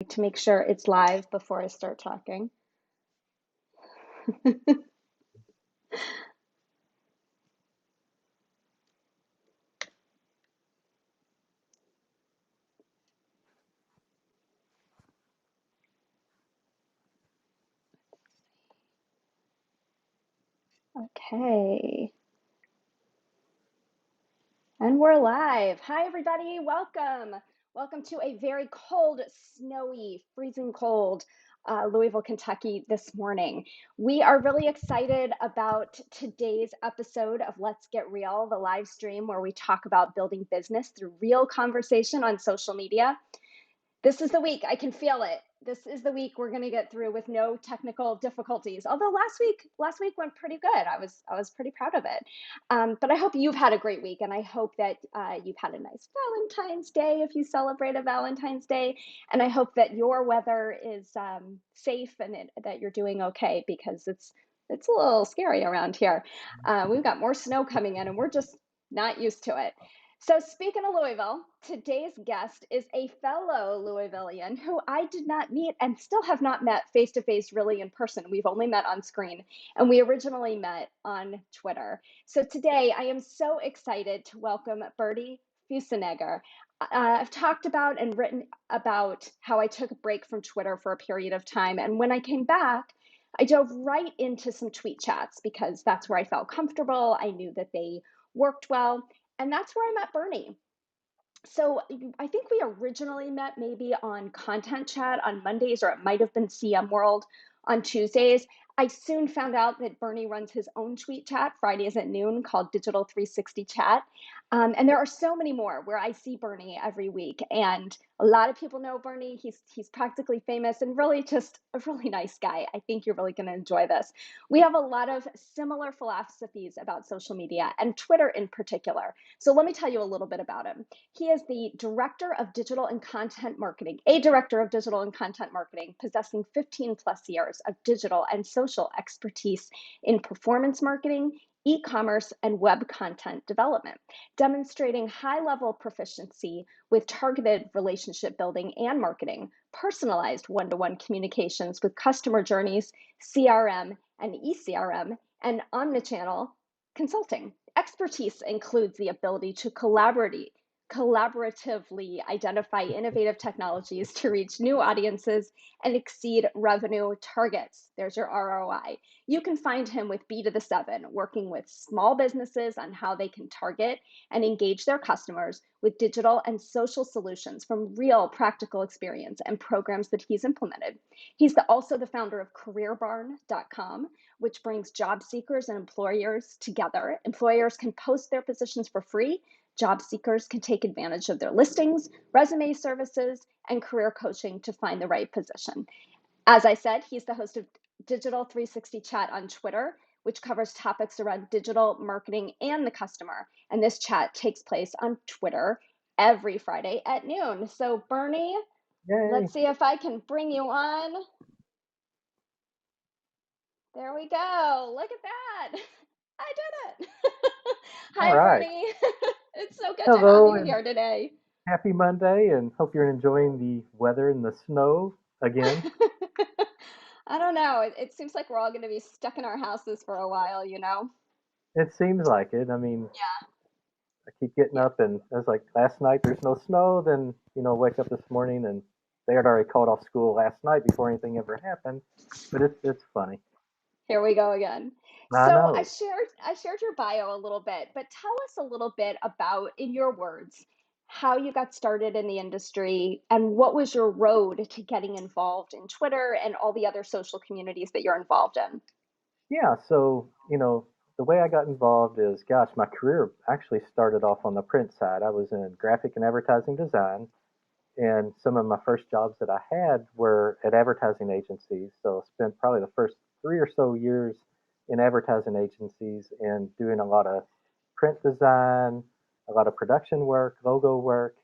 to make sure it's live before I start talking. Okay. And we're live. Hi, everybody. Welcome. Welcome to a very cold, snowy, freezing cold Louisville, Kentucky this morning. We are really excited about today's episode of Let's Get Real, the live stream where we talk about building business through real conversation on social media. This is the week. I can feel it. This is the week we're going to get through with no technical difficulties. Although last week went pretty good. I was pretty proud of it. But I hope you've had a great week, and I hope that you've had a nice Valentine's Day if you celebrate a Valentine's Day, and I hope that your weather is safe and that you're doing okay, because it's a little scary around here. We've got more snow coming in, and we're just not used to it. So speaking of Louisville, today's guest is a fellow Louisvillian who I did not meet and still have not met face to face really in person. We've only met on screen, and we originally met on Twitter. So today I am so excited to welcome Bertie Fussenegger. I've talked about and written about how I took a break from Twitter for a period of time, and when I came back, I dove right into some tweet chats because that's where I felt comfortable. I knew that they worked well. And that's where I met Bernie. So I think we originally met maybe on Content Chat on Mondays, or it might have been CM World on Tuesdays. I soon found out that Bernie runs his own tweet chat Fridays at noon called Digital 360 Chat. And there are so many more where I see Bernie every week. And a lot of people know Bernie. He's practically famous and really just a really nice guy. I think you're really going to enjoy this. We have a lot of similar philosophies about social media and Twitter in particular. So let me tell you a little bit about him. He is the director of digital and content marketing, a director of digital and content marketing, possessing 15 plus years of digital and social expertise in performance marketing, e-commerce, and web content development, demonstrating high-level proficiency with targeted relationship building and marketing, personalized one-to-one communications with customer journeys, CRM and ECRM, and omnichannel consulting. Expertise includes the ability to collaboratively identify innovative technologies to reach new audiences and exceed revenue targets. There's your ROI. You can find him with B to the 7, working with small businesses on how they can target and engage their customers with digital and social solutions from real practical experience and programs that he's implemented. He's also the founder of careerbarn.com, which brings job seekers and employers together. Employers can post their positions for free. Job seekers can take advantage of their listings, resume services, and career coaching to find the right position. As I said, he's the host of Digital 360 Chat on Twitter, which covers topics around digital marketing and the customer. And this chat takes place on Twitter every Friday at noon. So Bernie, Yay. let's see if I can bring you on. There we go. Look at that. I did it. All Hi, right. Bernie. It's so good to have Hello you and here today. happy Monday, and hope you're enjoying the weather and the snow again. I don't know. It seems like we're all going to be stuck in our houses for a while, you know? It seems like it. I mean, I keep getting Yeah. up and it was like last night there's no snow, then, wake up this morning and they had already called off school last night before anything ever happened. But it's funny. Here we go again. I So know. I shared your bio a little bit, but tell us a little bit about, in your words, how you got started in the industry and what was your road to getting involved in Twitter and all the other social communities that you're involved in. Yeah, so, the way I got involved is, gosh, my career actually started off on the print side. I was in graphic and advertising design. And some of my first jobs that I had were at advertising agencies. So I spent probably the first 3 or so years in advertising agencies and doing a lot of print design, a lot of production work, logo work.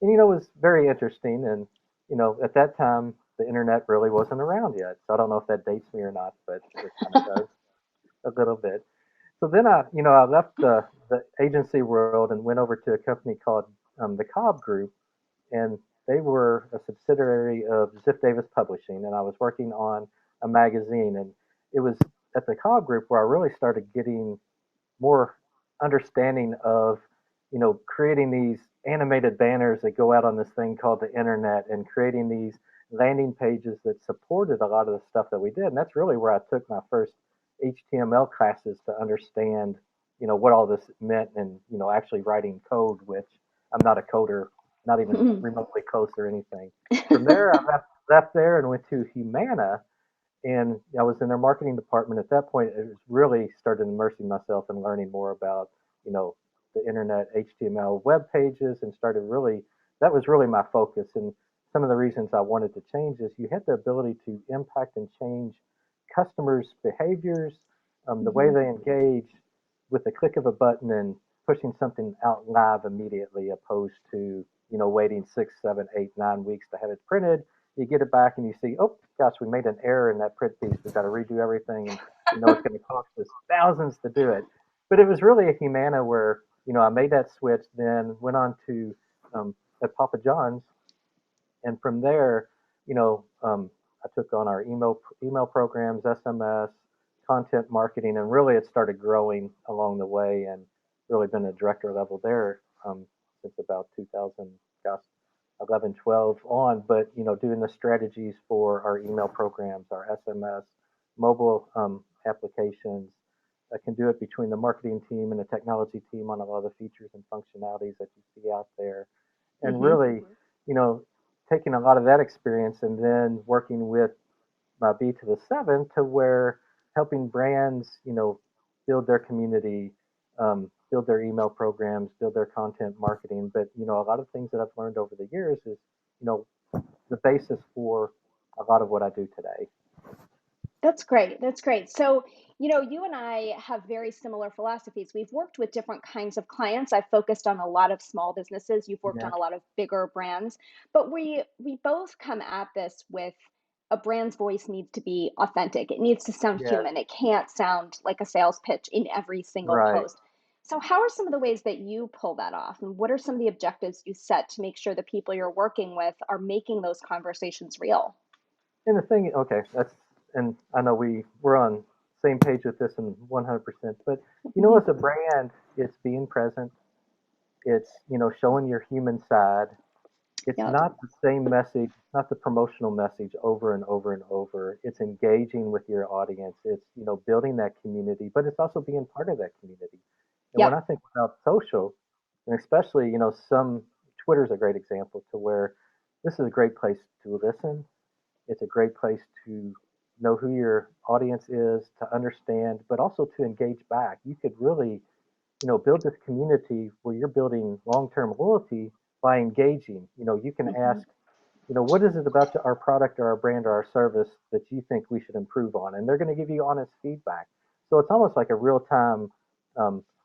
And, it was very interesting. And, at that time, the internet really wasn't around yet. So I don't know if that dates me or not, but it kind of does a little bit. So then I left the agency world and went over to a company called the Cobb Group, and they were a subsidiary of Ziff Davis Publishing, and I was working on a magazine. And it was at the Cobb Group where I really started getting more understanding of, creating these animated banners that go out on this thing called the internet and creating these landing pages that supported a lot of the stuff that we did. And that's really where I took my first HTML classes to understand, what all this meant and, actually writing code, which I'm not a coder, not even remotely close or anything. From there, I left there and went to Humana, and I was in their marketing department at that point. It was really started immersing myself and learning more about, you know, the internet, HTML, web pages, and started really, that was really my focus. And some of the reasons I wanted to change is you had the ability to impact and change customers' behaviors, the way Hmm. they engage with the click of a button and pushing something out live immediately, opposed to, waiting 6, 7, 8, 9 weeks to have it printed. You get it back and you see, oh gosh, we made an error in that print piece. We've got to redo everything, and it's going to cost us thousands to do it. But it was really a Humana where I made that switch, then went on to at Papa John's, and from there, I took on our email programs, SMS, content marketing, and really it started growing along the way, and really been a director level there since about 2000, gosh, 11, 12 on. But doing the strategies for our email programs, our SMS, mobile applications. I can do it between the marketing team and the technology team on a lot of the features and functionalities that you see out there, and Hmm. really, you know, taking a lot of that experience and then working with my B to the seven to where helping brands, build their community, build their email programs, build their content marketing. But, a lot of things that I've learned over the years is, you know, the basis for a lot of what I do today. That's great. That's great. So, you and I have very similar philosophies. We've worked with different kinds of clients. I've focused on a lot of small businesses. You've worked Yeah. on a lot of bigger brands, but we both come at this with a brand's voice needs to be authentic. It needs to sound Yes. human. It can't sound like a sales pitch in every single Right. post. So, how are some of the ways that you pull that off? And what are some of the objectives you set to make sure the people you're working with are making those conversations real? And the thing, okay, and I know we're on same page with this and 100%. But Hmm. as a brand, it's being present. It's showing your human side. It's Yep. not the same message, not the promotional message over and over and over. It's engaging with your audience. It's building that community, but it's also being part of that community. And when Yep. I think about social, and especially some Twitter's a great example to where this is a great place to listen. It's a great place to know who your audience is, to understand, but also to engage back. You could really build this community where you're building long-term loyalty by engaging. You can Hmm. ask, what is it about our product or our brand or our service that you think we should improve on? And they're going to give you honest feedback. So it's almost like a real-time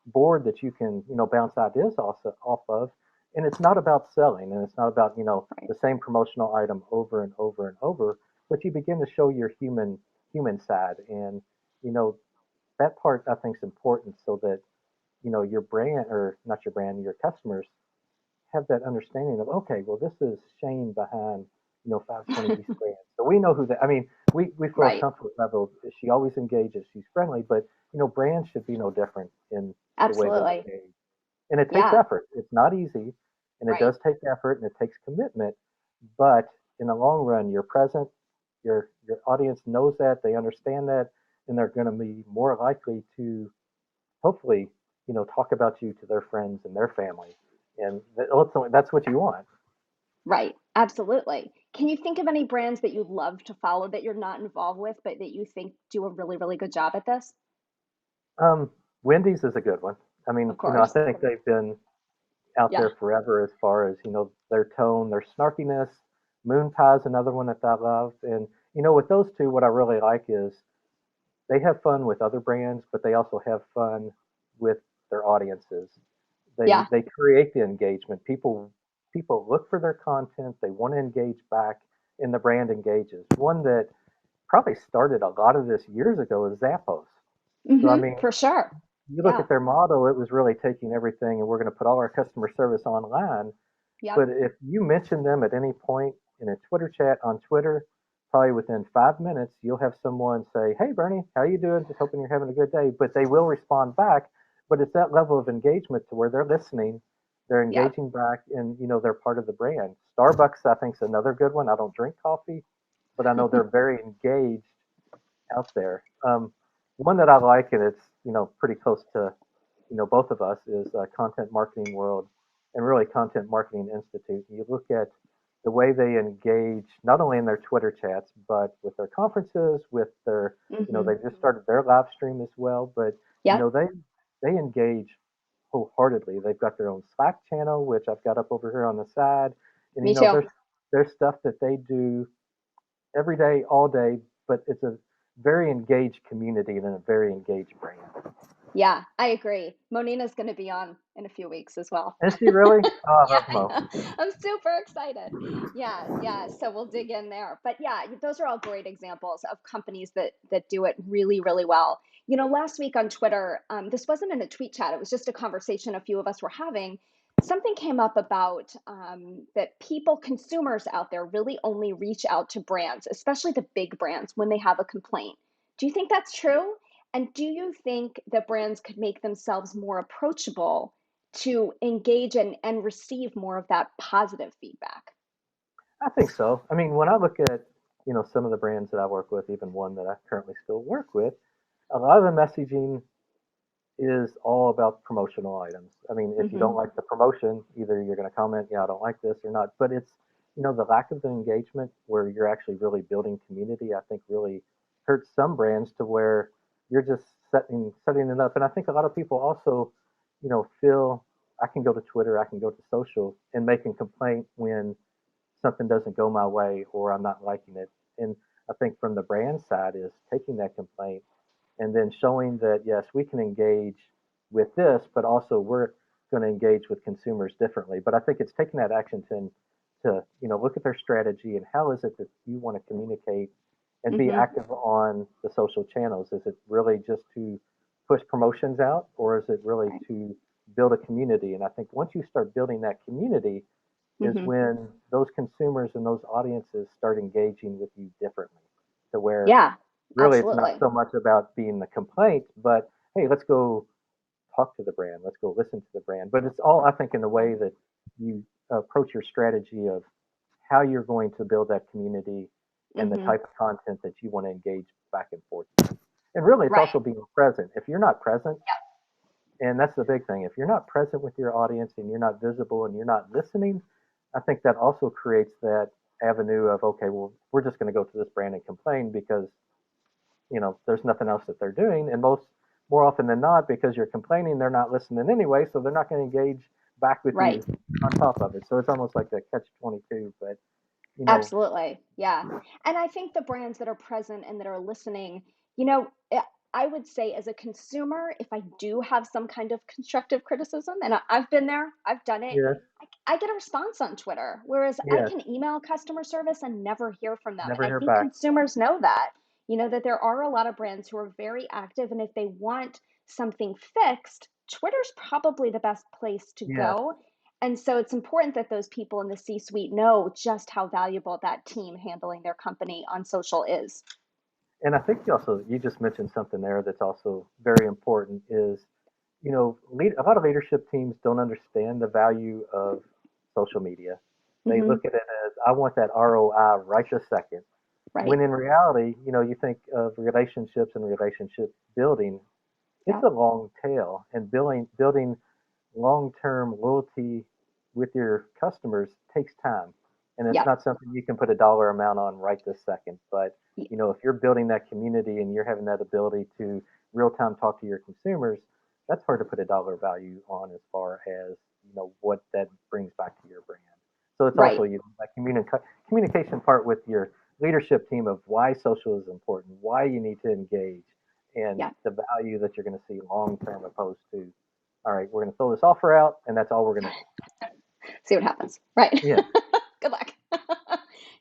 board that you can, bounce ideas off of. And it's not about selling, and it's not about, Right. the same promotional item over and over and over, but you begin to show your human side. And, you know, that part I think is important so that your brand, or not your brand, your customers have that understanding of, okay, well, this is Shane behind 520 East Grand, so we know who that. I mean, we feel a Right. comfort level. She always engages. She's friendly, but brands should be no different in the way they Absolutely. engage. And it takes Yeah. effort. It's not easy, and it Right. does take effort and it takes commitment. But in the long run, you're present. Your audience knows that, they understand that, and they're going to be more likely to hopefully, talk about you to their friends and their family. And ultimately, that's what you want. Right. Absolutely. Can you think of any brands that you'd love to follow that you're not involved with, but that you think do a really, really good job at this? Um, Wendy's is a good one. I mean, Of I course. think they've been out Yeah. there forever as far as, their tone, their snarkiness. Moon Pie is another one that I love. And, with those two, what I really like is they have fun with other brands, but they also have fun with their audiences. They Yeah. they create the engagement. People look for their content. They want to engage back, and the brand engages. One that probably started a lot of this years ago is Zappos. So I mean, For sure. you look Yeah. at their model, it was really taking everything, and we're going to put all our customer service online. Yep. But if you mention them at any point in a Twitter chat on Twitter, probably within 5 minutes, you'll have someone say, "Hey, Bernie, how you doing? Just hoping you're having a good day." But they will respond back. But it's that level of engagement to where they're listening, they're Yep. engaging back, and they're part of the brand. Starbucks, I think, is another good one. I don't drink coffee, but I know they're very engaged out there. One that I like, and it's pretty close to both of us, is Content Marketing World and really Content Marketing Institute. You look at the way they engage not only in their Twitter chats, but with their conferences, with their Hmm. they just started their live stream as well. But you Yep. know they engage wholeheartedly. They've got their own Slack channel, which I've got up over here on the side, and Me too. there's stuff that they do every day, all day, but it's a very engaged community and a very engaged brand. Yeah, I agree. Monina's going to be on in a few weeks as well. Is she really? Oh, I Yeah, love I Mo. know. I'm super excited. Yeah, yeah. So we'll dig in there. But yeah, those are all great examples of companies that do it really, really well. Last week on Twitter, this wasn't in a tweet chat. It was just a conversation a few of us were having. Something came up about that people, consumers out there, really only reach out to brands, especially the big brands, when they have a complaint. Do you think that's true? And do you think that brands could make themselves more approachable to engage and receive more of that positive feedback? I think so. I mean, when I look at some of the brands that I work with, even one that I currently still work with, a lot of the messaging is all about promotional items. I mean, if you don't Hmm. like the promotion, either you're going to comment, "Yeah, I don't like this," or not. But it's the lack of the engagement where you're actually really building community. I think really hurts some brands to where you're just setting it up. And I think a lot of people also, feel I can go to Twitter, I can go to social, and make a complaint when something doesn't go my way or I'm not liking it. And I think from the brand side is taking that complaint and then showing that yes, we can engage with this, but also we're going to engage with consumers differently. But I think it's taking that action to look at their strategy and how is it that you want to communicate and be Hmm. active on the social channels. Is it really just to push promotions out, or is it really Right. to build a community? And I think once you start building that community, is Hmm. when those consumers and those audiences start engaging with you differently, to where Yeah, really it's not absolutely. so much about being the complaint, but hey, let's go talk to the brand, let's go listen to the brand. But it's all, I think, in the way that you approach your strategy of how you're going to build that community and the Hmm. type of content that you want to engage back and forth. And really, it's Right. also being present. If you're not present, and that's the big thing, if you're not present with your audience and you're not visible and you're not listening, I think that also creates that avenue of, okay, well, we're just going to go to this brand and complain because there's nothing else that they're doing. And more often than not, because you're complaining, they're not listening anyway, so they're not going to engage back with Right. you on top of it. So it's almost like a catch 22. But you know, Absolutely. Yeah. And I think the brands that are present and that are listening, you know, eh, I would say as a consumer, if I do have some kind of constructive criticism, and I've been there, I've done it, yeah, I get a response on Twitter, whereas I yes, can email customer service and never hear from them. And never I hear think back. consumers know that, that there are a lot of brands who are very active. And if they want something fixed, Twitter's probably the best place to Yes, go. And so it's important that those people in the C suite know just how valuable that team handling their company on social is. and I think you just mentioned something there that's also very important is a lot of leadership teams don't understand the value of social media. They Hmm. look at it as I want that ROI right this second. Right. When in reality, you think of relationships and relationship building, it's Yeah. a long tail, and building long-term loyalty with your customers takes time, and it's Yeah. not something you can put a dollar amount on right this second. But Y- if you're building that community and you're having that ability to real time talk to your consumers, that's hard to put a dollar value on as far as what that brings back to your brand. So it's also Right. that communication part with your leadership team of why social is important, why you need to engage, and Yeah. the value that you're going to see long term opposed to, all right, we're going to throw this offer out and that's all we're going to See what happens. Right. do. Yeah. Good luck.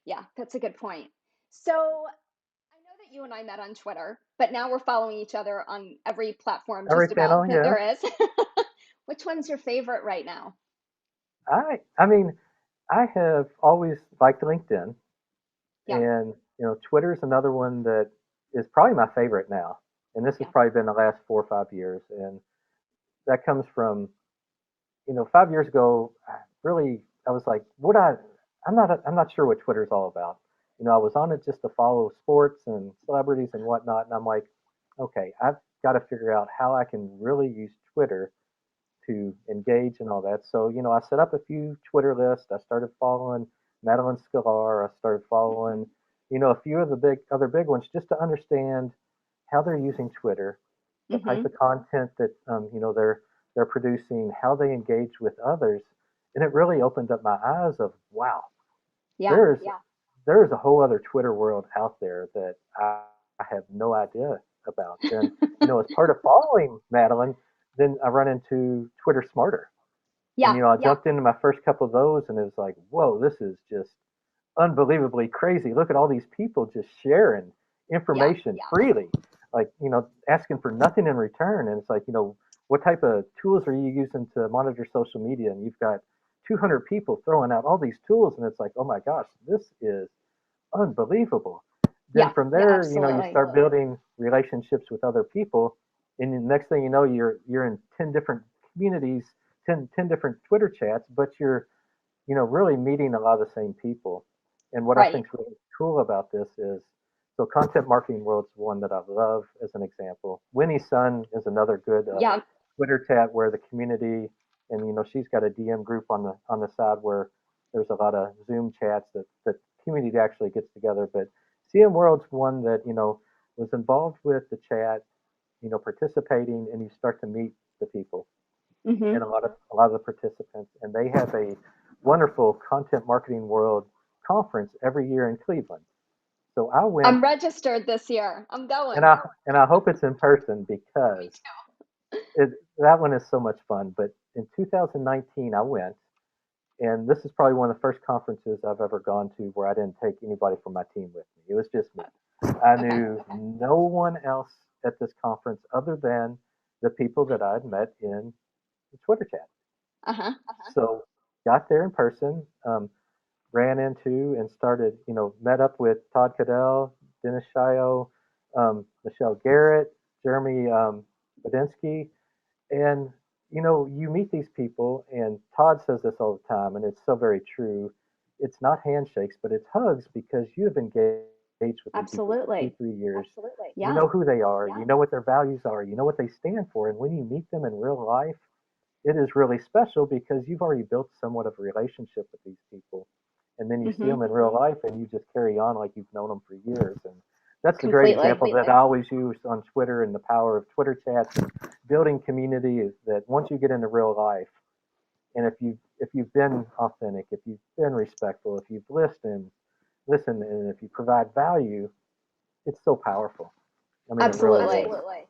Yeah, that's a good point. So I know that you and I met on Twitter, but now we're following each other on every platform Every just about channel, that yeah. there is. Which one's your favorite right now? I mean, I have always liked LinkedIn, Yeah, and Twitter is another one that is probably my favorite now. And this has yeah, probably been the last 4 or 5 years, and that comes from 5 years ago. Really, I was like, I'm not sure what Twitter's all about. I was on it just to follow sports and celebrities and whatnot, and I'm like, okay, I've got to figure out how I can really use Twitter to engage and all that. So, I set up a few Twitter lists. I started following Madeline Sklar. I started following, a few of the other big ones just to understand how they're using Twitter, what type mm-hmm. of content that they're producing, how they engage with others, and it really opened up my eyes of wow, Yeah, there's a whole other Twitter world out there that I have no idea about. And as part of following Madeline, then I run into Twitter Smarter, and yeah, I jumped into my first couple of those, and it was like, whoa, this is just unbelievably crazy. Look at all these people just sharing yeah, information freely, like asking for nothing in return. And it's like, what type of tools are you using to monitor social media? And you've got 200 people throwing out all these tools, and it's like, oh my gosh, this is unbelievable. Then yeah, from yeah, there, you absolutely. start building relationships with other people, and the next thing you know, you're in 10 different communities, ten different Twitter chats, but you're really meeting a lot of the same people. And what I Right. think is really cool about this is, so content marketing world's one that I love as an example. Winnie Sun is another good Yeah. Twitter chat where the community, and she's got a DM group on the side where there's a lot of Zoom chats that community actually gets together. But CM World's one that was involved with the chat, participating, and you start to meet the people Mm-hmm. and a lot of the participants, and they have a wonderful content marketing world conference every year in Cleveland. So I went, I'm registered this year. I'm and going. I hope it's in person Me because too. that one is so much fun. But in 2019, I went, and this is probably one of the first conferences I've ever gone to where I didn't take anybody from my team with me. It was just me. I Okay. knew no one else at this conference other than the people that I'd met in the Twitter chat. Uh-huh. So got there in person, ran into and started, met up with Todd Cadell, Dennis Shio, Michelle Garrett, Jeremy Badinsky, and you meet these people, and Todd says this all the time, and it's so very true. It's not handshakes, but it's hugs because you have engaged with these people for two, Absolutely. 3 years. You Yeah. know who they are. You know what their values are. You know what they stand for. And when you meet them in real life, it is really special because you've already built somewhat of a relationship with these people. And then you see Mm-hmm. them in real life and you just carry on like you've known them for years. And that's the great Completely. example that I always use on Twitter, and the power of Twitter chats and building community is that once you get into real life, and if you've been authentic, if you've been respectful, if you've listened, and if you provide value, it's so powerful. I mean, it really Absolutely. is.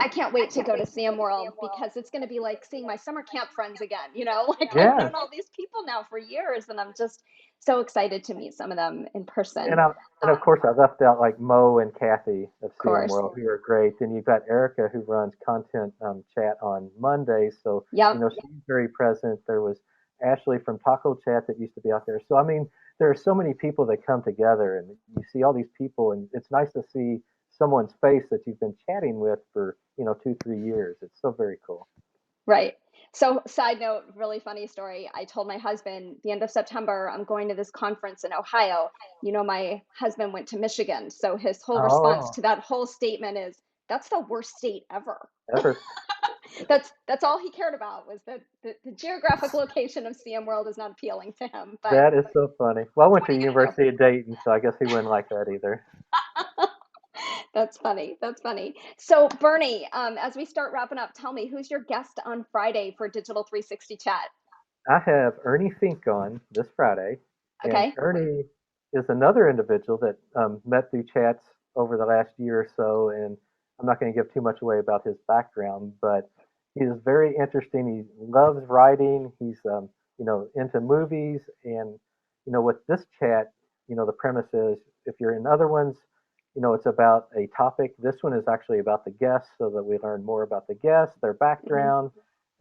I can't wait to go to Sam World because it's going to be like seeing my summer camp friends again. Like I've Yeah. known all these people now for years, and I'm just so excited to meet some of them in And person. I and of course I left out like Mo and Kathy of Of CM course. World, who are great. Then you've got Erica who runs content chat on Mondays, so Yep. she's very present. There was Ashley from Taco Chat that used to be out there. So I mean, there are so many people that come together, and you see all these people, and it's nice to see someone's face that you've been chatting with for 2, 3 years. It's so very cool. Right. So, side note, really funny story. I told my husband the end of September, I'm going to this conference in Ohio. My husband went to Michigan. So his whole response Oh, to that whole statement is, that's the worst state ever. ever. That's all he cared about was that the geographic location of CM World is not appealing to him. But That is so funny. Well, I went what to are the you gonna University of Dayton, so I guess he wouldn't like that either. do? That's funny. That's funny. So Bernie, as we start wrapping up, tell me who's your guest on Friday for Digital 360 Chat? I have Ernie Fink on this Friday, and Okay. Ernie is another individual that met through chats over the last year or so. And I'm not going to give too much away about his background, but he is very interesting. He loves writing. He's into movies, and with this chat, the premise is if you're in other ones, it's about a topic. This one is actually about the guests, so that we learn more about the guests, their Hmm. background,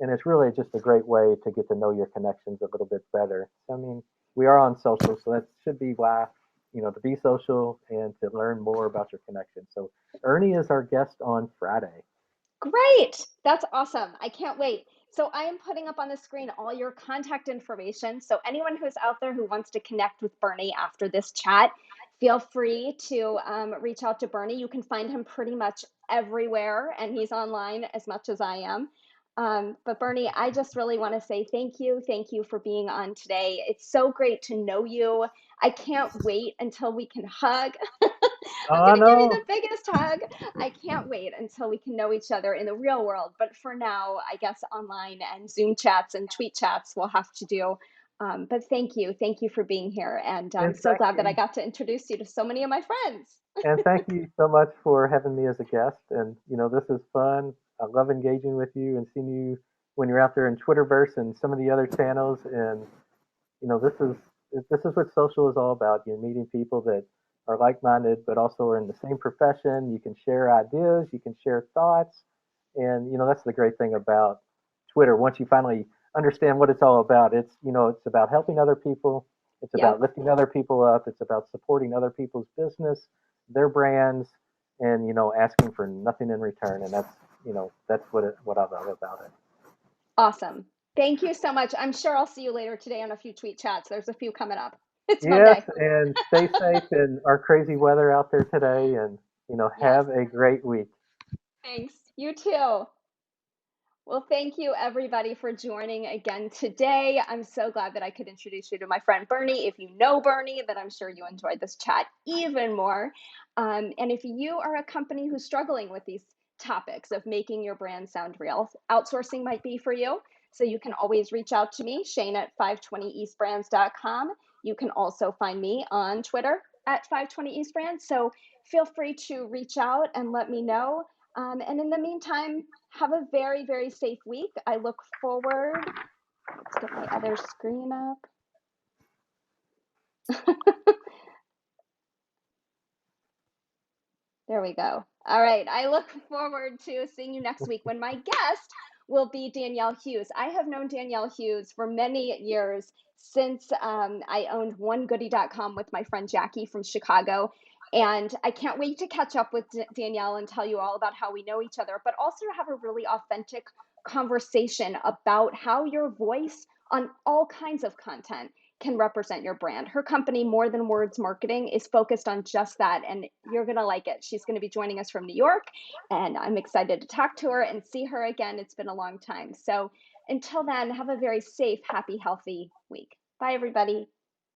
and it's really just a great way to get to know your connections a little bit better. I mean, we are on social, so that should be why, to be social and to learn more about your connection. So Ernie is our guest on Friday. Great. That's awesome. I can't wait. So I am putting up on the screen all your contact information. So anyone who's out there who wants to connect with Bernie after this chat, feel free to reach out to Bernie. You can find him pretty much everywhere, and he's online as much as I am. But Bernie, I just really want to say thank you. Thank you for being on today. It's so great to know you. I can't wait until we can hug. Oh, I'm I going to give you know. the biggest hug. I can't wait until we can know each other in the real world. But for now, I guess online and Zoom chats and tweet chats we'll have to do. But thank you. Thank you for being here. And I'm And so thank glad that I you. got to introduce you to so many of my friends. And thank you so much for having me as a guest. And, this is fun. I love engaging with you and seeing you when you're out there in Twitterverse and some of the other channels. And, this is what social is all about. You're meeting people that are like-minded, but also are in the same profession. You can share ideas, you can share thoughts. And, that's the great thing about Twitter. Once you finally understand what it's all about, it's about helping other people. It's about Yep. lifting other people up. It's about supporting other people's business, their brands, and, asking for nothing in return. And that's what I love about it. Awesome. Thank you so much. I'm sure I'll see you later today on a few tweet chats. There's a few coming up. It's Yes, Monday. and stay safe in our crazy weather out there today, and, Yes. have a great week. Thanks. You too. Well, thank you everybody for joining again today. I'm so glad that I could introduce you to my friend Bernie. If you know Bernie, then I'm sure you enjoyed this chat even more. And if you are a company who's struggling with these topics of making your brand sound real, outsourcing might be for you. So you can always reach out to me, Shane at 520eastbrands.com. You can also find me on Twitter at 520eastbrands. So feel free to reach out and let me know. And in the meantime, have a very, very safe week. I look forward. Let's get my other screen up. There we go. All right. I look forward to seeing you next week when my guest will be Danielle Hughes. I have known Danielle Hughes for many years since I owned onegoody.com with my friend Jackie from Chicago. And I can't wait to catch up with Danielle and tell you all about how we know each other, but also to have a really authentic conversation about how your voice on all kinds of content can represent your brand. Her company, More Than Words Marketing, is focused on just that, and you're going to like it. She's going to be joining us from New York, and I'm excited to talk to her and see her again. It's been a long time. So until then, have a very safe, happy, healthy week. Bye, everybody.